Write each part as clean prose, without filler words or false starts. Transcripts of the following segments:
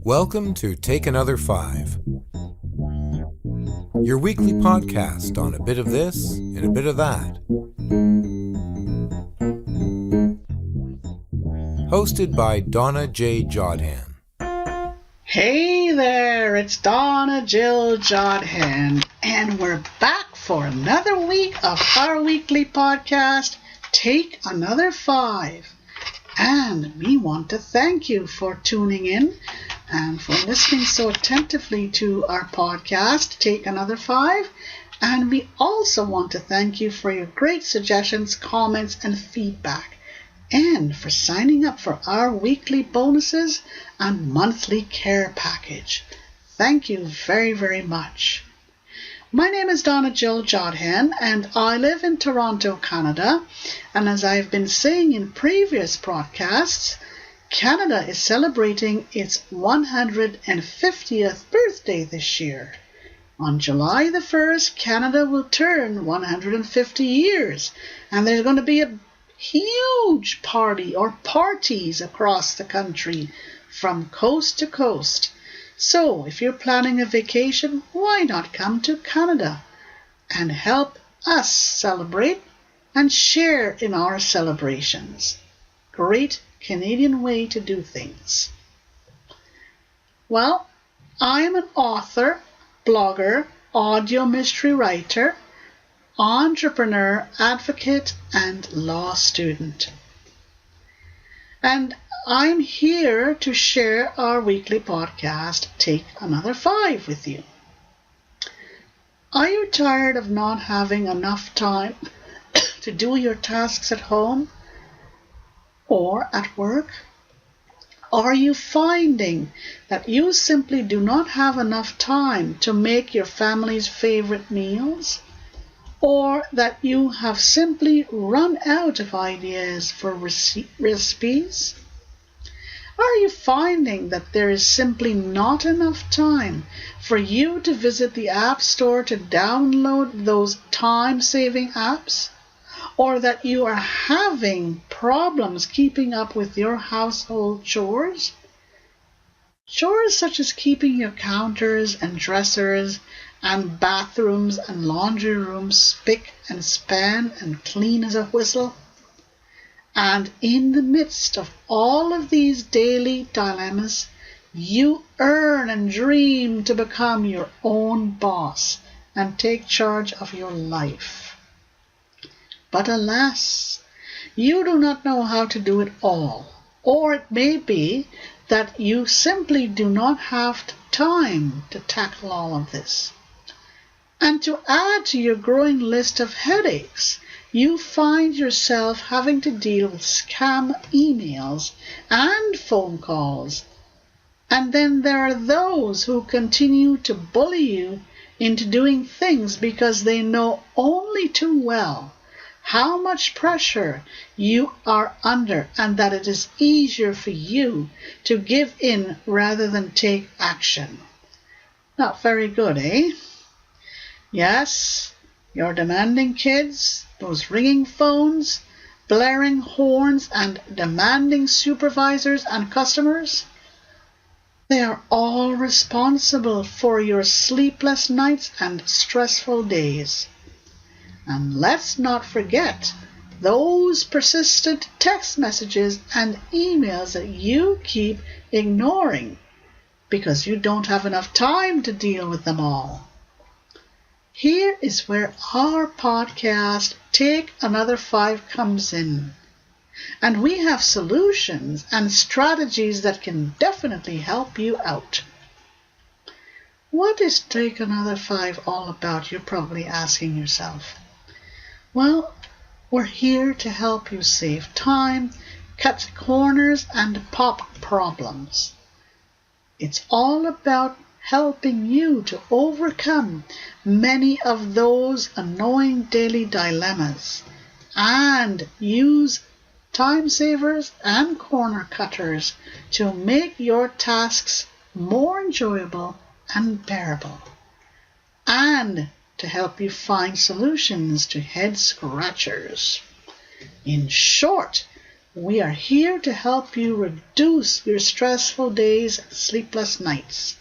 Welcome to TakeAnother5, your weekly podcast on a bit of this and a bit of that. Hosted by Donna Jodhan. Hey there, it's Donna Jodhan, and we're back for another week of our weekly podcast, Take Another 5. And we want to thank you for tuning in and for listening so attentively to our podcast, Take Another 5. And we also want to thank you for your great suggestions, comments, and feedback, and for signing up for our weekly bonuses and monthly care package. Thank you very, very much. My name is Donna Jodhan, and I live in Toronto, Canada. And as I've been saying in previous broadcasts, Canada is celebrating its 150th birthday this year. On July the 1st, Canada will turn 150 years, and there's going to be a huge party or parties across the country from coast to coast. So if you're planning a vacation, why not come to Canada and help us celebrate and share in our celebrations? Great Canadian way to do things. Well, I'm an author, blogger, audio mystery writer, entrepreneur, advocate, and law student. And I'm here to share our weekly podcast, Take Another 5, with you. Are you tired of not having enough time to do your tasks at home or at work? Are you finding that you simply do not have enough time to make your family's favorite meals? Or that you have simply run out of ideas for recipes? Are you finding that there is simply not enough time for you to visit the App Store to download those time-saving apps? Or that you are having problems keeping up with your household chores? Chores such as keeping your counters and dressers and bathrooms and laundry rooms spick and span and clean as a whistle. And in the midst of all of these daily dilemmas, you earn and dream to become your own boss and take charge of your life. But alas, you do not know how to do it all. Or it may be that you simply do not have time to tackle all of this. And to add to your growing list of headaches, you find yourself having to deal with scam emails and phone calls. And then there are those who continue to bully you into doing things because they know only too well how much pressure you are under, and that it is easier for you to give in rather than take action. Not very good, eh? Yes, your demanding kids, those ringing phones, blaring horns, and demanding supervisors and customers, they are all responsible for your sleepless nights and stressful days. And let's not forget those persistent text messages and emails that you keep ignoring because you don't have enough time to deal with them all. Here is where our podcast, Take Another 5, comes in. And we have solutions and strategies that can definitely help you out. What is Take Another 5 all about, you're probably asking yourself. Well, we're here to help you save time, cut corners, and pop problems. It's all about helping you to overcome many of those annoying daily dilemmas and use time savers and corner cutters to make your tasks more enjoyable and bearable, and to help you find solutions to head scratchers. In short, We are here to help you reduce your stressful days and sleepless nights.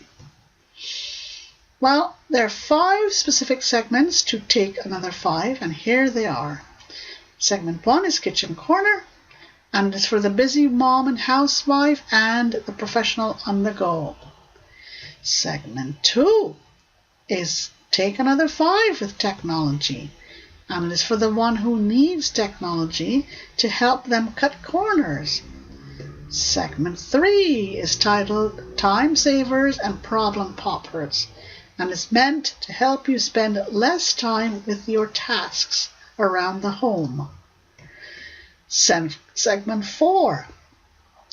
Well, there are 5 specific segments to Take Another 5, and here they are. Segment 1 is Kitchen Corner, and it's for the busy mom and housewife and the professional on the go. Segment 2 is Take Another 5 with technology, and it is for the one who needs technology to help them cut corners. Segment 3 is titled Time Savers and Problem Poppers, and is meant to help you spend less time with your tasks around the home. Segment 4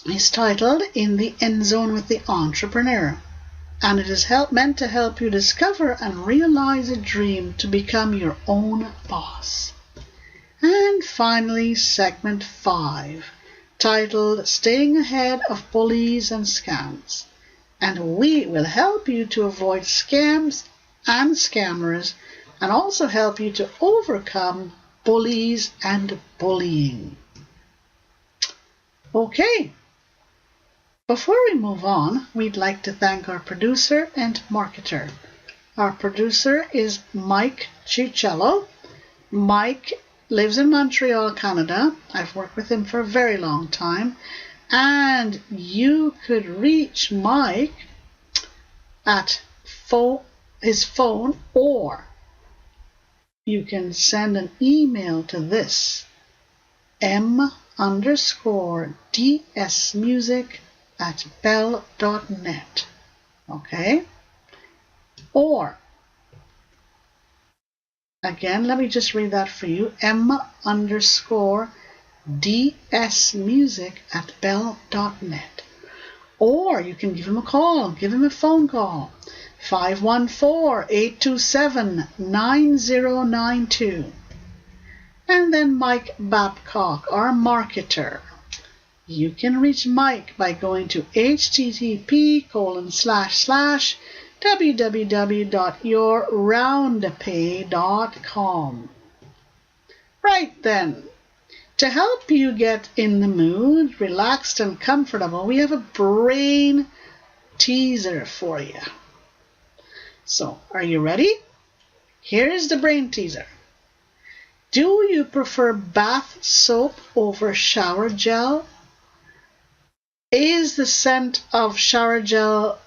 is titled In the End Zone with the Entrepreneur, and it is meant to help you discover and realize a dream to become your own boss. And finally, segment 5, titled Staying Ahead of Bullies and Scams, and we will help you to avoid scams and scammers, and also help you to overcome bullies and bullying. Okay, before we move on, we'd like to thank our producer and marketer. Our producer is Mike Ciuccello. Mike lives in Montreal, Canada. I've worked with him for a very long time. And you could reach Mike at his phone, or you can send an email to this m_dsmusic@bell.net. Okay? Or, again, let me just read that for you. m_dsmusic@bell.net. Or you can give him a call, give him a phone call, 514-827-9092. And then Mike Babcock, our marketer. You can reach Mike by going to http://www.yourroundpay.com. Right then, to help you get in the mood, relaxed and comfortable, we have a brain teaser for you. So, are you ready? Here's the brain teaser. Do you prefer bath soap over shower gel? Is the scent of shower gel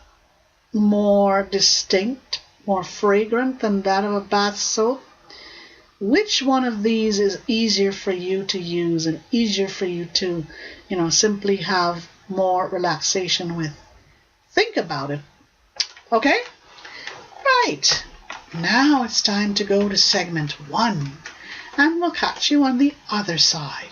more distinct, more fragrant than that of a bath soap? Which one of these is easier for you to use and easier for you to, simply have more relaxation with? Think about it. Okay? Right. Now it's time to go to segment 1, and we'll catch you on the other side.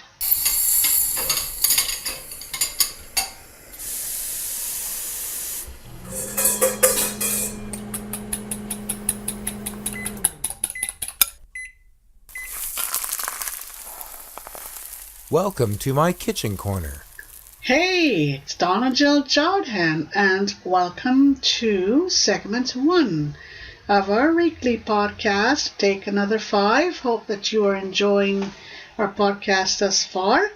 Welcome to my kitchen corner. Hey, it's Donna Jodhan, and welcome to segment 1 of our weekly podcast, Take Another 5. Hope that you are enjoying our podcast thus far.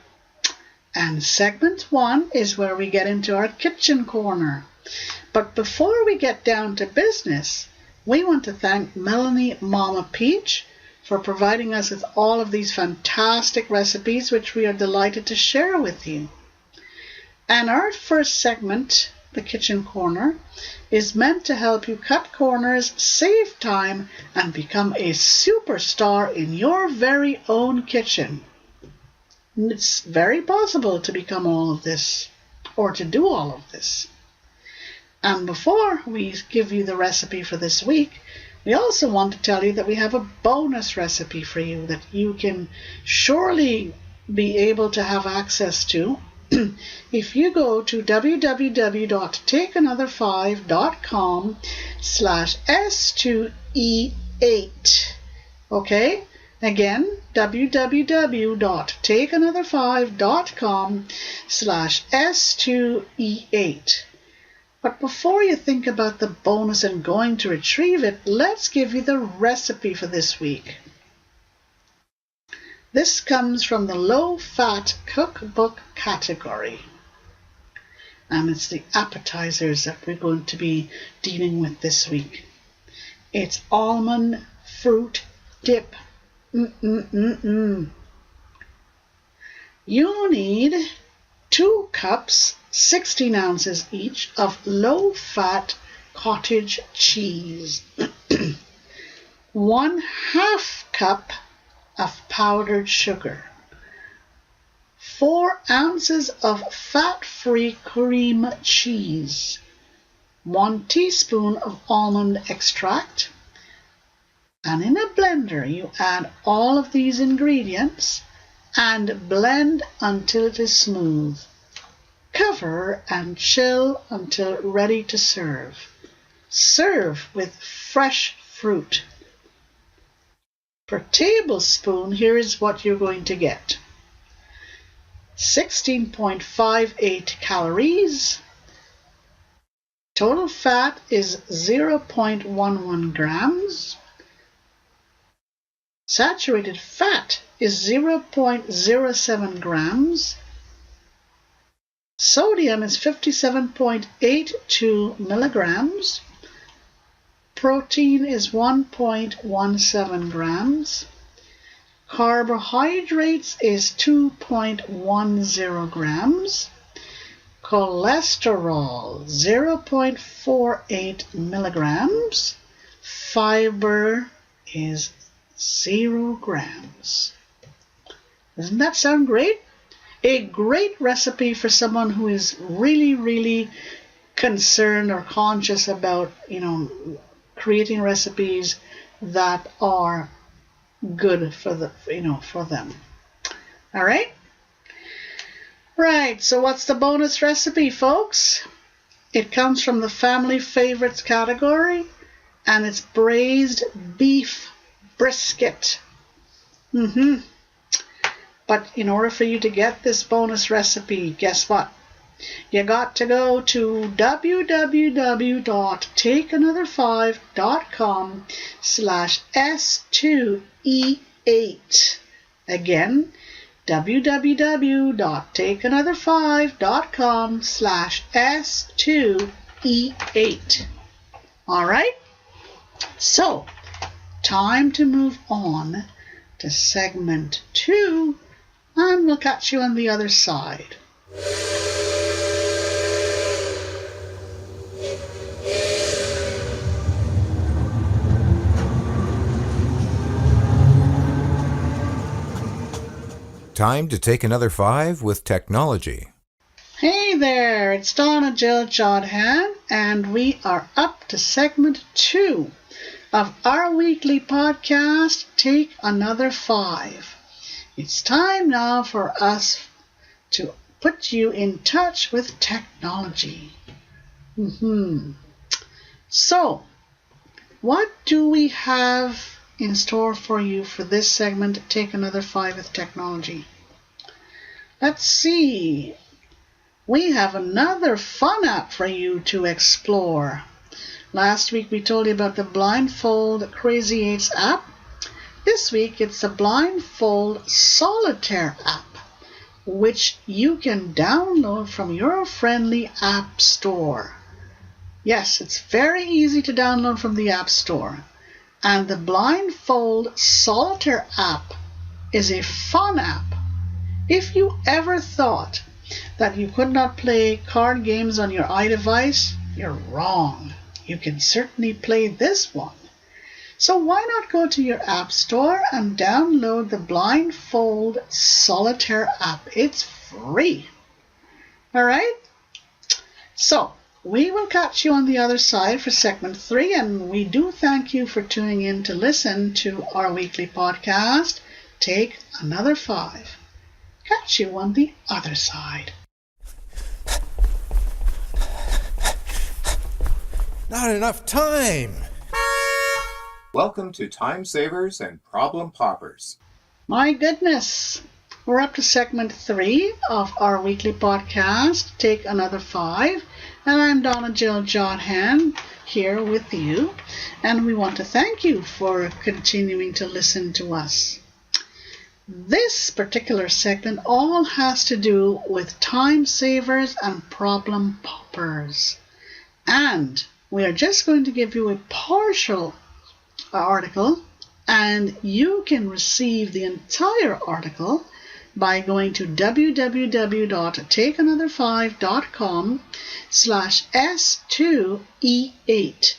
And segment 1 is where we get into our kitchen corner. But before we get down to business, we want to thank Melanie Mama Peach for providing us with all of these fantastic recipes, which we are delighted to share with you. And our first segment, the kitchen corner, is meant to help you cut corners, save time, and become a superstar in your very own kitchen. It's very possible to become all of this, or to do all of this. And before we give you the recipe for this week, we also want to tell you that we have a bonus recipe for you that you can surely be able to have access to if you go to www.takeanother5.com/S2E8. Okay? Again, www.takeanother5.com/S2E8. But before you think about the bonus and going to retrieve it, let's give you the recipe for this week. This comes from the low-fat cookbook category. And it's the appetizers that we're going to be dealing with this week. It's almond fruit dip. You need 2 cups, 16 ounces each, of low-fat cottage cheese. 1/2 cup of powdered sugar. 4 ounces of fat-free cream cheese. 1 teaspoon of almond extract. And in a blender, you add all of these ingredients and blend until it is smooth. Cover and chill until ready to serve. Serve with fresh fruit. Per tablespoon, here is what you're going to get. 16.58 calories. Total fat is 0.11 grams. Saturated fat is 0.07 grams. Sodium is 57.82 milligrams. Protein is 1.17 grams. Carbohydrates is 2.10 grams. Cholesterol, 0.48 milligrams. Fiber is 0 grams. Doesn't that sound great? A great recipe for someone who is really concerned or conscious about, creating recipes that are good for them. All right? Right, so what's the bonus recipe, folks? It comes from the family favorites category, and it's braised beef brisket. But in order for you to get this bonus recipe, guess what? You got to go to www.takeanother5.com/S2E8. Again, www.takeanother5.com/S2E8. All right? So, time to move on to segment 2, and we'll catch you on the other side. Time to take another 5 with technology. Hey there, it's Donna Jodhan, and we are up to segment 2 of our weekly podcast, Take Another 5. It's time now for us to put you in touch with technology. So, what do we have in store for you for this segment, Take Another 5 with Technology? Let's see. We have another fun app for you to explore. Last week we told you about the Blindfold Crazy 8s app. This week it's the Blindfold Solitaire app, which you can download from your friendly app store. Yes, it's very easy to download from the app store. And the Blindfold Solitaire app is a fun app. If you ever thought that you could not play card games on your iDevice, you're wrong. You can certainly play this one. So why not go to your app store and download the Blindfold Solitaire app? It's free. All right? So we will catch you on the other side for segment 3, and we do thank you for tuning in to listen to our weekly podcast, Take Another 5. Catch you on the other side. Not enough time! Welcome to Time Savers and Problem Poppers. My goodness, we're up to segment 3 of our weekly podcast, Take Another 5, and I'm Donna Jodhan here with you, and we want to thank you for continuing to listen to us. This particular segment all has to do with time savers and problem poppers. And we are just going to give you a partial article, and you can receive the entire article by going to www.takeanother5.com/S2E8.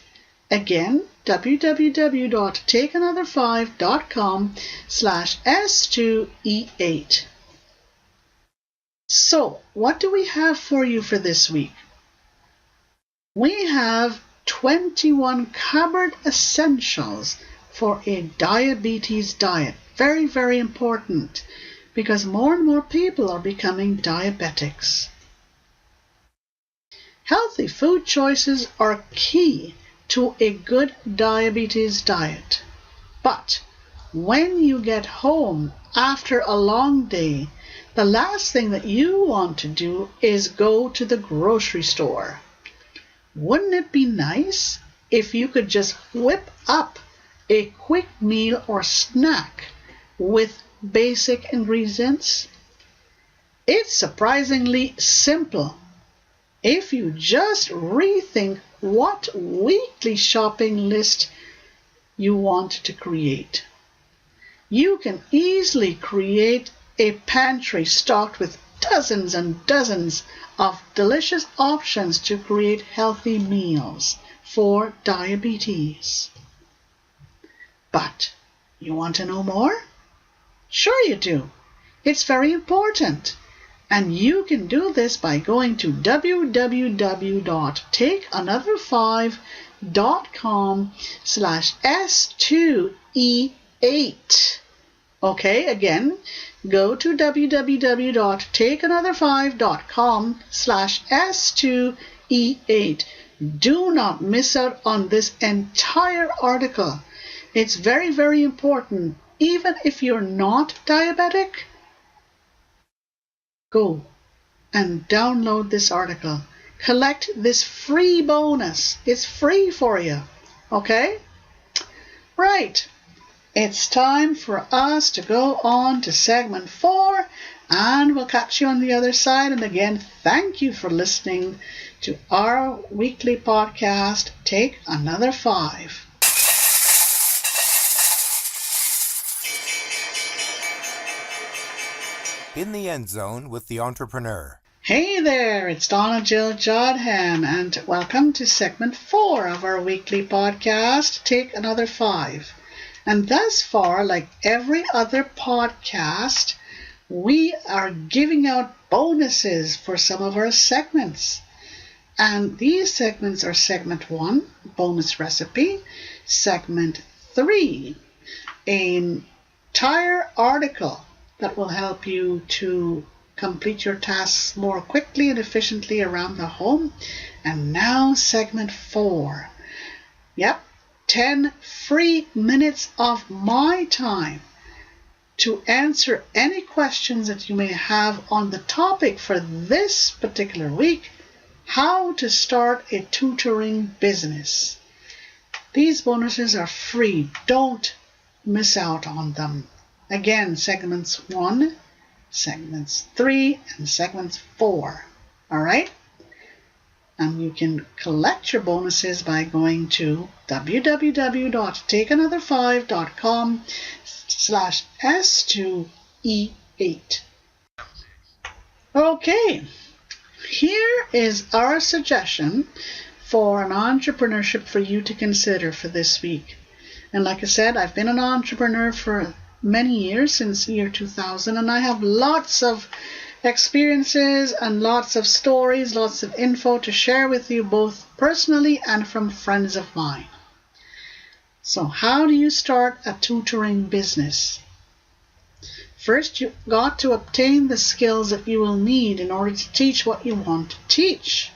Again, www.takeanother5.com/S2E8. So, what do we have for you for this week? We have 21 cupboard essentials for a diabetes diet. Very, very important, because more and more people are becoming diabetics. Healthy food choices are key to a good diabetes diet. But when you get home after a long day, the last thing that you want to do is go to the grocery store. Wouldn't it be nice if you could just whip up a quick meal or snack with basic ingredients? It's surprisingly simple if you just rethink what weekly shopping list you want to create. You can easily create a pantry stocked with dozens and dozens of delicious options to create healthy meals for diabetes. But you want to know more? Sure you do. It's very important. And you can do this by going to www.takeanother5.com/S2E8. Okay, again, go to www.takeanother5.com/S2E8. Do not miss out on this entire article. It's very, very important. Even if you're not diabetic, go and download this article. Collect this free bonus. It's free for you. Okay? Right. It's time for us to go on to segment 4, and we'll catch you on the other side. And again, thank you for listening to our weekly podcast, Take Another 5. In the End Zone with the Entrepreneur. Hey there, it's Donna Jodhan, and welcome to segment 4 of our weekly podcast, Take Another 5. And thus far, like every other podcast, we are giving out bonuses for some of our segments. And these segments are segment 1, bonus recipe, segment 3, an entire article that will help you to complete your tasks more quickly and efficiently around the home. And now segment 4. Yep, 10 free minutes of my time to answer any questions that you may have on the topic for this particular week, how to start a tutoring business. These bonuses are free. Don't miss out on them. Again, segments 1, segments 3, and segments 4. All right? And you can collect your bonuses by going to www.takeanother5.com/S2E8. Okay, here is our suggestion for an entrepreneurship for you to consider for this week. And like I said, I've been an entrepreneur for many years, since year 2000, and I have lots of experiences and lots of stories, lots of info to share with you, both personally and from friends of mine. So how do you start a tutoring business? First, you've got to obtain the skills that you will need in order to teach what you want to teach.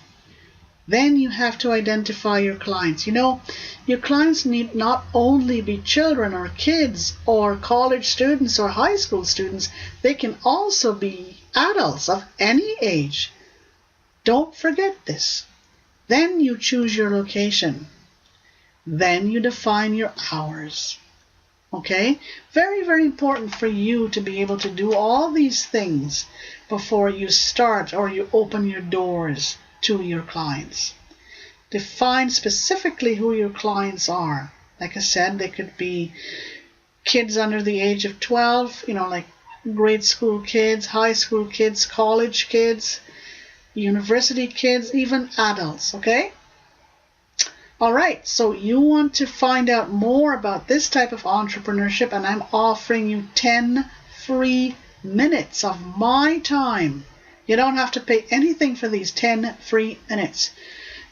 Then you have to identify your clients. You know, your clients need not only be children or kids or college students or high school students, they can also be adults of any age. Don't forget this. Then you choose your location. Then you define your hours. Okay? Very, very important for you to be able to do all these things before you start or you open your doors to your clients. Define specifically who your clients are. Like I said, they could be kids under the age of 12, like grade school kids, high school kids, college kids, university kids, even adults, okay? All right, so you want to find out more about this type of entrepreneurship, and I'm offering you 10 free minutes of my time. You don't have to pay anything for these 10 free minutes.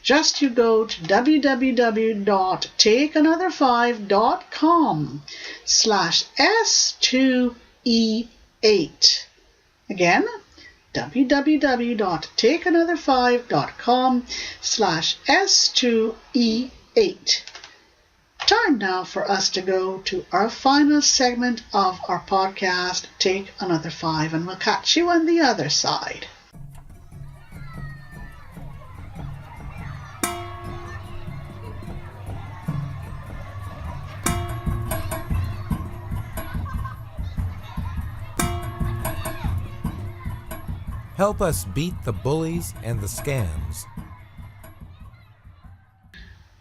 Just you go to www.takeanother5.com/S2E8. Again, www.takeanother5.com/S2E8. Time now for us to go to our final segment of our podcast, Take Another 5, and we'll catch you on the other side. Help us beat the bullies and the scams.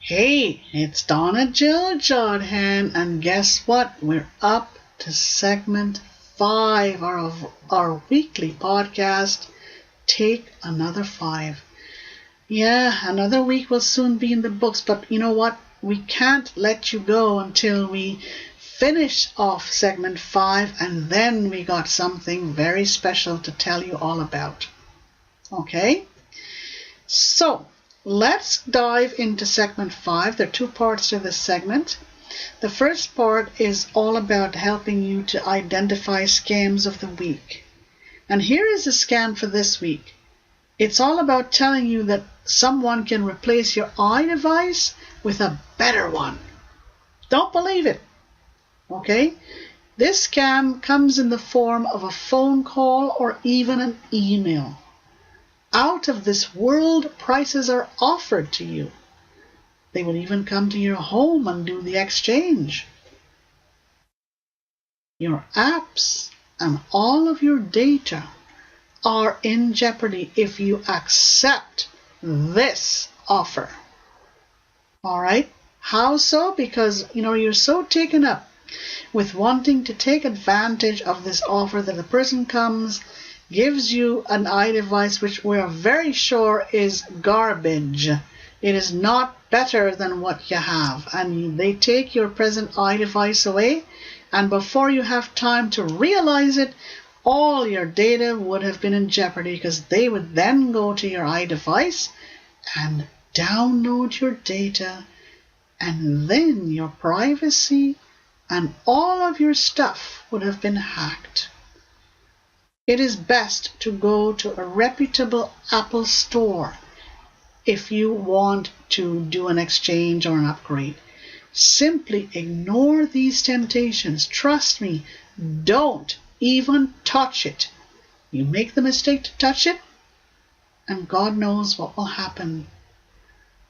Hey, it's Donna Jodhan, and guess what? We're up to segment 5 of our weekly podcast, Take Another 5. Yeah, another week will soon be in the books, but you know what? We can't let you go until we finish off segment 5, and then we got something very special to tell you all about. Okay? So, let's dive into segment 5. There are 2 parts to this segment. The first part is all about helping you to identify scams of the week. And here is a scam for this week. It's all about telling you that someone can replace your iDevice with a better one. Don't believe it. Okay? This scam comes in the form of a phone call or even an email. Out of this world prices are offered to you. They will even come to your home and do the exchange. Your apps and all of your data are in jeopardy if you accept this offer. All right? How so? Because, you're so taken up with wanting to take advantage of this offer that a person comes, gives you an iDevice which we are very sure is garbage. It is not better than what you have. And they take your present iDevice away, and before you have time to realize it, all your data would have been in jeopardy, because they would then go to your iDevice and download your data, and then your privacy and all of your stuff would have been hacked. It is best to go to a reputable Apple store if you want to do an exchange or an upgrade. Simply ignore these temptations. Trust me, don't even touch it. You make the mistake to touch it, and God knows what will happen.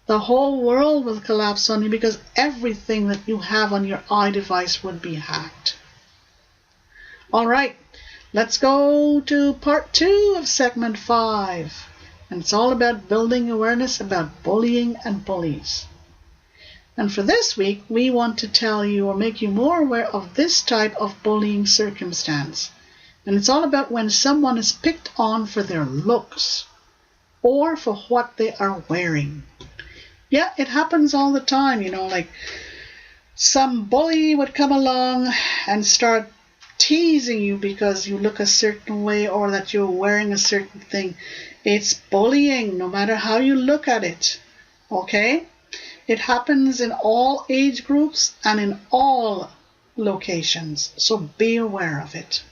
The whole world will collapse on you, because everything that you have on your iDevice would be hacked. All right, let's go to part 2 of segment 5. And it's all about building awareness about bullying and bullies. And for this week, we want to tell you or make you more aware of this type of bullying circumstance. And it's all about when someone is picked on for their looks or for what they are wearing. Yeah, it happens all the time, like some bully would come along and start teasing you because you look a certain way or that you're wearing a certain thing. It's bullying, no matter how you look at it. Okay? It happens in all age groups and in all locations, so be aware of it.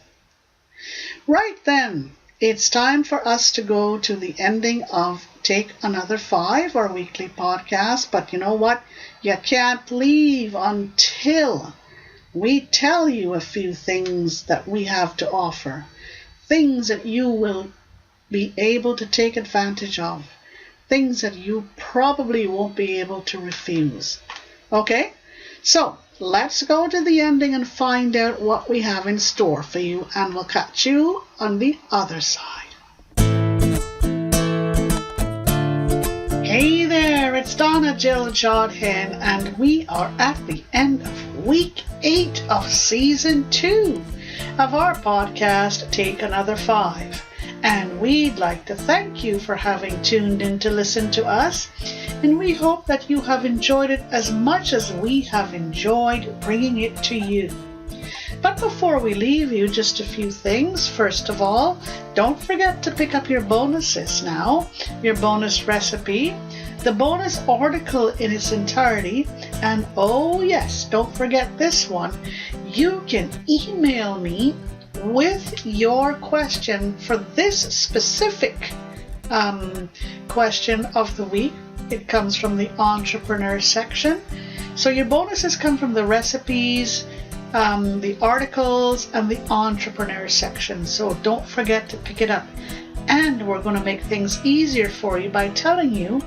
Right then, it's time for us to go to the ending of Take Another 5, our weekly podcast. But you know what? You can't leave until we tell you a few things that we have to offer. Things that you will be able to take advantage of. Things that you probably won't be able to refuse. Okay? So, let's go to the ending and find out what we have in store for you, and we'll catch you on the other side. Hey there, it's Donna Jodhan, and we are at the end of week 8 of season 2 of our podcast, Take Another 5. And we'd like to thank you for having tuned in to listen to us, and we hope that you have enjoyed it as much as we have enjoyed bringing it to you. But before we leave you, just a few things. First of all, don't forget to pick up your bonuses now, your bonus recipe, the bonus article in its entirety, and oh yes, don't forget this one. You can email me with your question for this specific question of the week. It comes from the entrepreneur section. So your bonuses come from the recipes, the articles, and the entrepreneur section. So don't forget to pick it up. And we're going to make things easier for you by telling you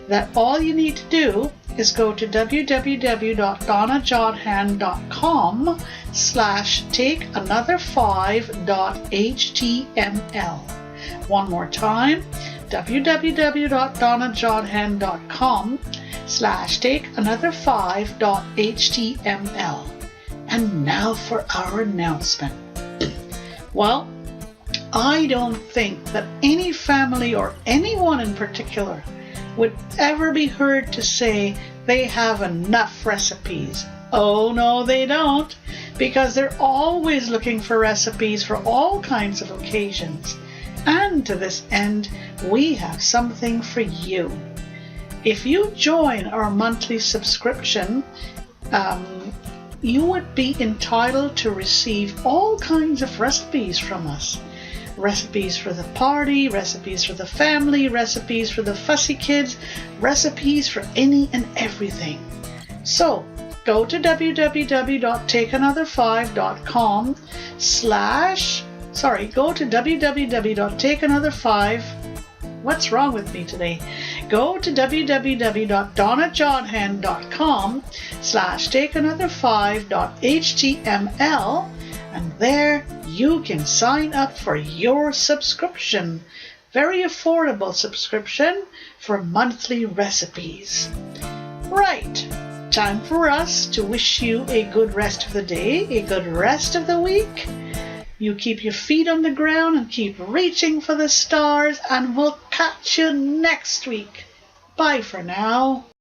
that all you need to do is go to www.donnajodhan.com/takeanother5.html. One more time, www.donnajodhan.com/takeanother5.html. And now for our announcement. Well, I don't think that any family or anyone in particular would ever be heard to say they have enough recipes. Oh no, they don't, because they're always looking for recipes for all kinds of occasions. And to this end, we have something for you. If you join our monthly subscription, you would be entitled to receive all kinds of recipes from us. Recipes for the party, recipes for the family, recipes for the fussy kids, recipes for any and everything. So go to www.takeanother5.com go to www.takeanother5. What's wrong with me today? Go to www.donnajodhan.com/takeanother5.html, and there you can sign up for your subscription. Very affordable subscription for monthly recipes. Right, time for us to wish you a good rest of the day, a good rest of the week. You keep your feet on the ground and keep reaching for the stars, and we'll catch you next week. Bye for now.